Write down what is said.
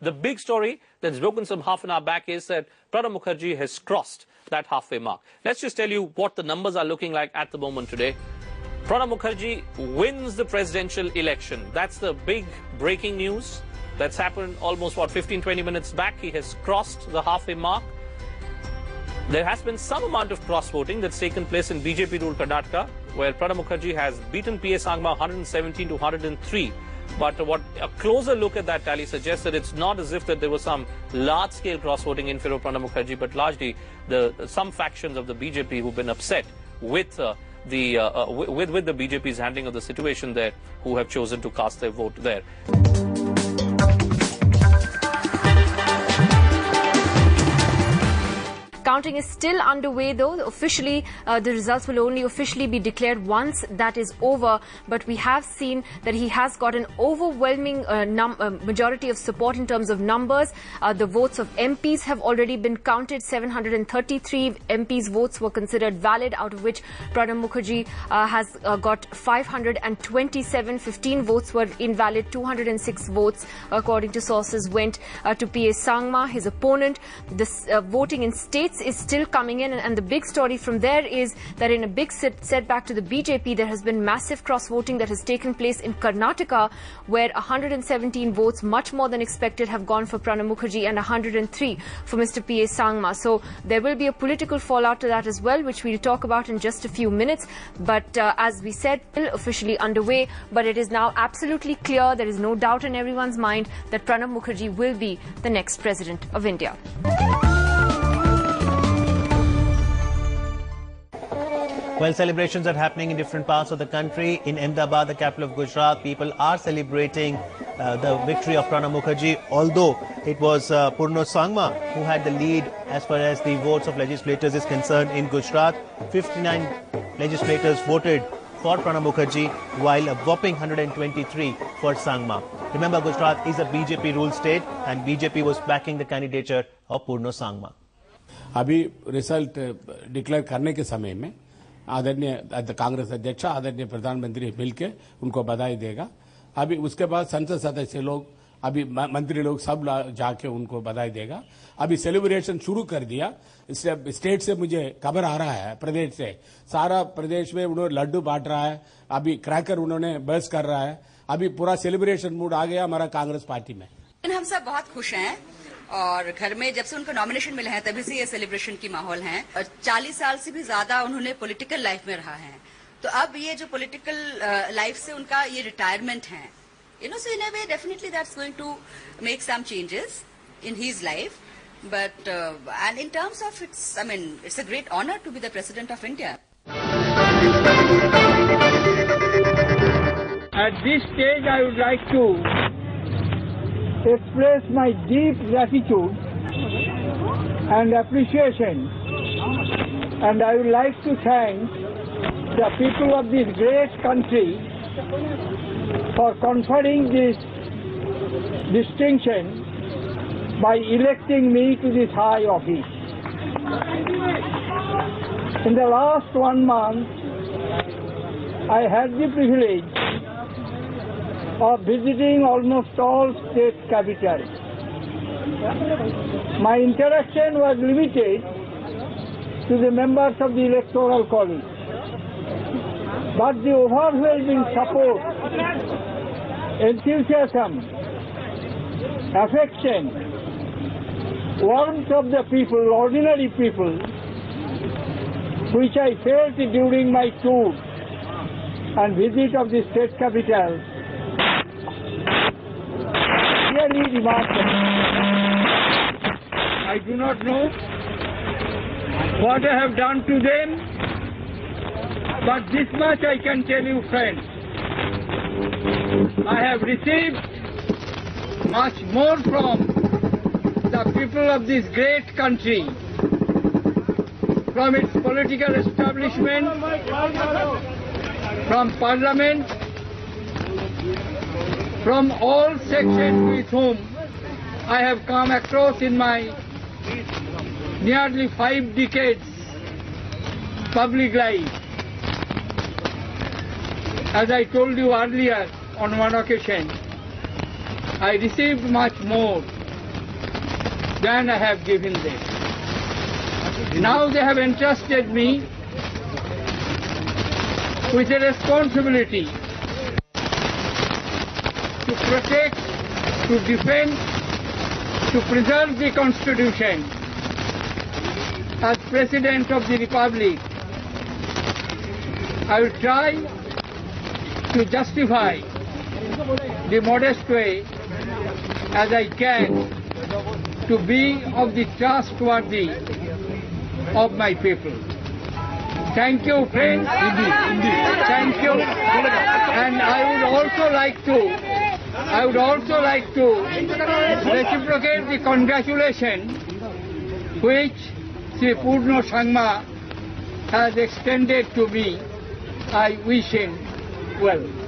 the big story that's broken some half an hour back is that Pranab Mukherjee has crossed that halfway mark. Let's just tell you what the numbers are looking like at the moment today. Pranab Mukherjee wins the presidential election. That's the big breaking news that's happened almost, 15-20 minutes back. He has crossed the halfway mark. There has been some amount of cross-voting that's taken place in BJP-ruled Karnataka, where Pranab Mukherjee has beaten P.A. Sangma 117 to 103. But what a closer look at that tally suggests that it's not as if that there was some large-scale cross-voting in favor of Pranab Mukherjee, but largely some factions of the BJP who've been upset with the BJP's handling of the situation there, who have chosen to cast their vote there. Counting is still underway, though. Officially, the results will only officially be declared once that is over. But we have seen that he has got an overwhelming majority of support in terms of numbers. The votes of MPs have already been counted. 733 MPs' votes were considered valid, out of which Pranab Mukherjee has got 527. 15 votes were invalid. 206 votes, according to sources, went to P.A. Sangma, his opponent. This voting in states is still coming in, and the big story from there is that in a big setback to the BJP, there has been massive cross-voting that has taken place in Karnataka, where 117 votes, much more than expected, have gone for Pranab Mukherjee and 103 for Mr. P.A. Sangma. So there will be a political fallout to that as well, which we'll talk about in just a few minutes. But as we said, still officially underway, but it is now absolutely clear, there is no doubt in everyone's mind, that Pranab Mukherjee will be the next president of India. Well, celebrations are happening in different parts of the country. In Ahmedabad, the capital of Gujarat, people are celebrating the victory of Pranab Mukherjee, although it was Purno Sangma who had the lead as far as the votes of legislators is concerned in Gujarat. 59 legislators voted for Pranab Mukherjee, while a whopping 123 for Sangma. Remember, Gujarat is a BJP-ruled state, and BJP was backing the candidature of Purno Sangma. अभी result declare करने के समय में आदरणीय कांग्रेस अध्यक्ष आदरणीय प्रधानमंत्री मिलकर उनको बधाई देगा। अभी उसके बाद संसद सदस्य लोग, अभी मंत्री लोग सब जाके उनको बधाई देगा। अभी सेलिब्रेशन शुरू कर दिया। स्टेट से मुझे खबर आ रहा है, प्रदेश से, सारा प्रदेश में उन्होंने लड्डू बांट रहा है, अभी क्रैकर उन्होंने बर्स्ट कर रहा है। अभी पूरा सेलिब्रेशन मूड आ गया हमारा कांग्रेस पार्टी में। हम सब बहुत खुश हैं और घर में जब से उनको नॉमिनेशन मिला है तभी से ये सेलिब्रेशन की माहौल है। और 40 साल से भी ज्यादा उन्होंने पॉलिटिकल लाइफ में रहा है, तो अब ये जो पॉलिटिकल लाइफ से उनका ये रिटायरमेंट है, so in a way definitely that's going to make some changes in his life. But and in terms of it's a great honor to be the President of India. At this stage, I would like to express my deep gratitude and appreciation, and I would like to thank the people of this great country for conferring this distinction by electing me to this high office. In the last 1 month, I had the privilege of visiting almost all state capitals. My interaction was limited to the members of the Electoral College, but the overwhelming support, enthusiasm, affection, warmth of the people, ordinary people, which I felt during my tour and visit of the state capitals, really remarkable. I do not know what I have done to them, but this much I can tell you, friends. I have received much more from the people of this great country, from its political establishment, from parliament, from all sections with whom I have come across in my nearly 5 decades public life. As I told you earlier on one occasion, I received much more than I have given them. Now they have entrusted me with a responsibility to protect, to defend, to preserve the Constitution. As President of the Republic, I will try to justify the modest way as I can to be of the trustworthy of my people. Thank you, friends. Thank you. And I would also like to reciprocate the congratulations which Sri Purno Sangma has extended to me. I wish him well.